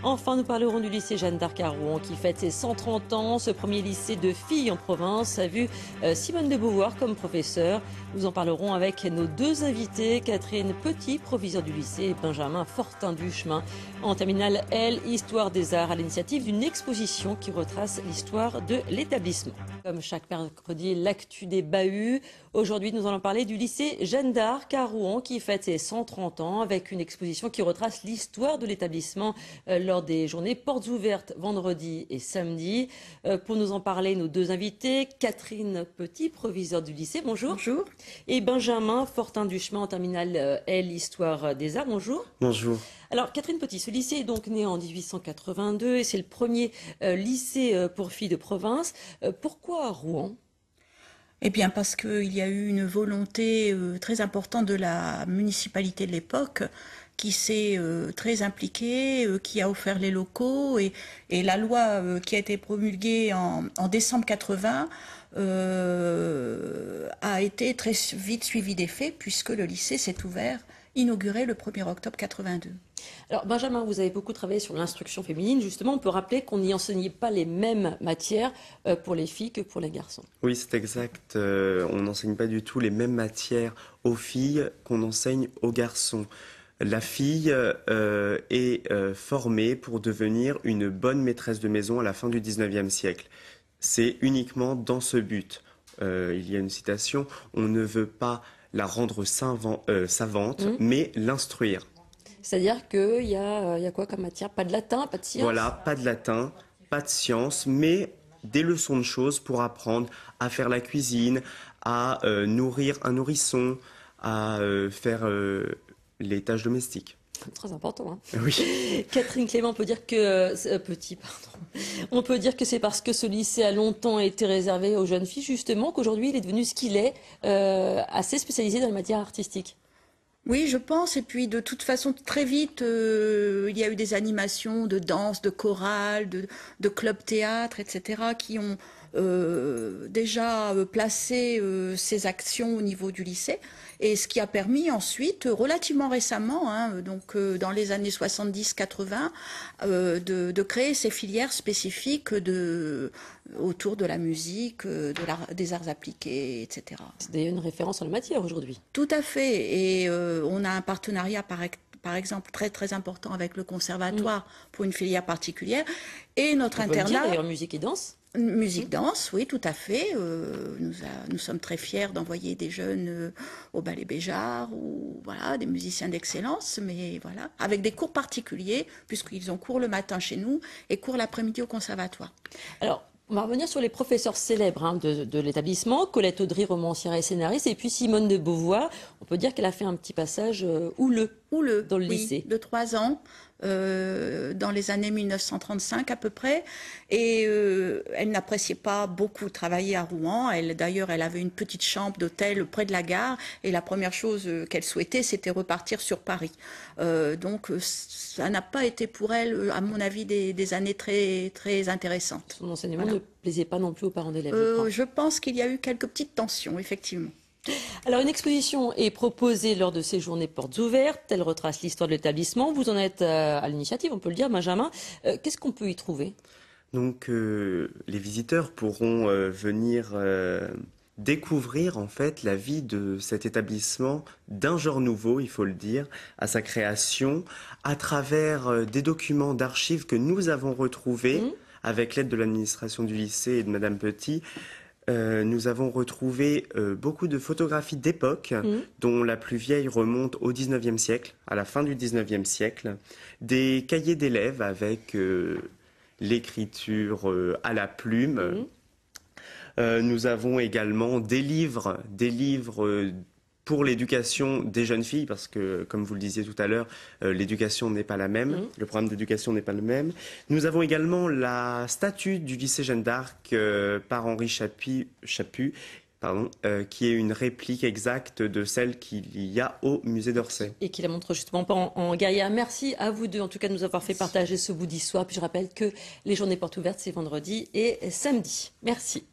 Enfin, nous parlerons du lycée Jeanne d'Arc à Rouen qui fête ses 130 ans. Ce premier lycée de filles en province a vu Simone de Beauvoir comme professeure. Nous en parlerons avec nos deux invités, Catherine Petit, proviseur du lycée, et Benjamin Fortin du Chemin, en terminale L, Histoire des Arts, à l'initiative d'une exposition qui retrace l'histoire de l'établissement. Comme chaque mercredi, l'actu des bahuts. Aujourd'hui, nous allons parler du lycée Jeanne d'Arc à Rouen qui fête ses 130 ans avec une exposition qui retrace l'histoire de l'établissement lors des journées portes ouvertes vendredi et samedi. Pour nous en parler, nos deux invités, Catherine Petit, proviseur du lycée, bonjour. Bonjour. Et Benjamin Fortin du Chemin en terminale L, Histoire des Arts, bonjour. Bonjour. Alors, Catherine Petit, ce lycée est donc né en 1882 et c'est le premier lycée pour filles de province. Pourquoi à Rouen ? Eh bien, parce qu'il y a eu une volonté très importante de la municipalité de l'époque qui s'est très impliquée, qui a offert les locaux et la loi qui a été promulguée en décembre 80 a été très vite suivie des faits puisque le lycée s'est ouvert, inauguré le 1er octobre 82. Alors Benjamin, vous avez beaucoup travaillé sur l'instruction féminine. Justement, on peut rappeler qu'on n'y enseignait pas les mêmes matières pour les filles que pour les garçons. Oui, c'est exact. On n'enseigne pas du tout les mêmes matières aux filles qu'on enseigne aux garçons. La fille est formée pour devenir une bonne maîtresse de maison à la fin du 19e siècle. C'est uniquement dans ce but. Il y a une citation, on ne veut pas la rendre savante, mais l'instruire. C'est-à-dire qu'il y a quoi comme matière? Pas de latin, pas de science? Voilà, pas de latin, pas de science, mais des leçons de choses pour apprendre à faire la cuisine, à nourrir un nourrisson, à faire les tâches domestiques. Très important, hein. Oui. Catherine Clément, on peut dire que on peut dire que c'est parce que ce lycée a longtemps été réservé aux jeunes filles, justement, qu'aujourd'hui il est devenu ce qu'il est, assez spécialisé dans les matières artistiques. Oui, je pense. Et puis, de toute façon, très vite, il y a eu des animations de danse, de chorale, de club théâtre, etc., qui ont déjà placé ces actions au niveau du lycée. Et ce qui a permis ensuite, relativement récemment, donc dans les années 70-80, de créer ces filières spécifiques autour de la musique, des arts appliqués, etc. C'est d'ailleurs une référence en la matière aujourd'hui. Tout à fait. Et on a un partenariat par exemple très très important avec le conservatoire pour une filière particulière. Et notre On peut le dire, internat... d'ailleurs, musique et danse. Musique danse, oui, tout à fait. Nous sommes très fiers d'envoyer des jeunes au Ballet Béjart ou voilà, des musiciens d'excellence, mais voilà, avec des cours particuliers puisqu'ils ont cours le matin chez nous et cours l'après-midi au conservatoire. Alors, on va revenir sur les professeurs célèbres de l'établissement, Colette Audry, romancière et scénariste, et puis Simone de Beauvoir. On peut dire qu'elle a fait un petit passage houleux dans le lycée. De 3 ans. Dans les années 1935 à peu près, et elle n'appréciait pas beaucoup travailler à Rouen. D'ailleurs, elle avait une petite chambre d'hôtel près de la gare, et la première chose qu'elle souhaitait, c'était repartir sur Paris. Donc, ça n'a pas été pour elle, à mon avis, des années très, très intéressantes. Son enseignement Voilà. ne plaisait pas non plus aux parents d'élèves, je pense qu'il y a eu quelques petites tensions, effectivement. Alors, une exposition est proposée lors de ces journées portes ouvertes. Elle retrace l'histoire de l'établissement. Vous en êtes à l'initiative, on peut le dire, Benjamin. Qu'est-ce qu'on peut y trouver? Donc, les visiteurs pourront venir découvrir en fait la vie de cet établissement d'un genre nouveau, il faut le dire, à sa création, à travers des documents d'archives que nous avons retrouvés avec l'aide de l'administration du lycée et de Madame Petit. Nous avons retrouvé beaucoup de photographies d'époque, dont la plus vieille remonte au 19e siècle, à la fin du 19e siècle, des cahiers d'élèves avec l'écriture à la plume. Nous avons également des livres pour l'éducation des jeunes filles, parce que, comme vous le disiez tout à l'heure, l'éducation n'est pas la même, le programme d'éducation n'est pas le même. Nous avons également la statue du lycée Jeanne d'Arc par Henri Chaput, qui est une réplique exacte de celle qu'il y a au musée d'Orsay. Et qui la montre justement pas en guerrière. Merci à vous deux, en tout cas, de nous avoir fait partager ce bout d'histoire. Puis je rappelle que les journées portes ouvertes, c'est vendredi et samedi. Merci.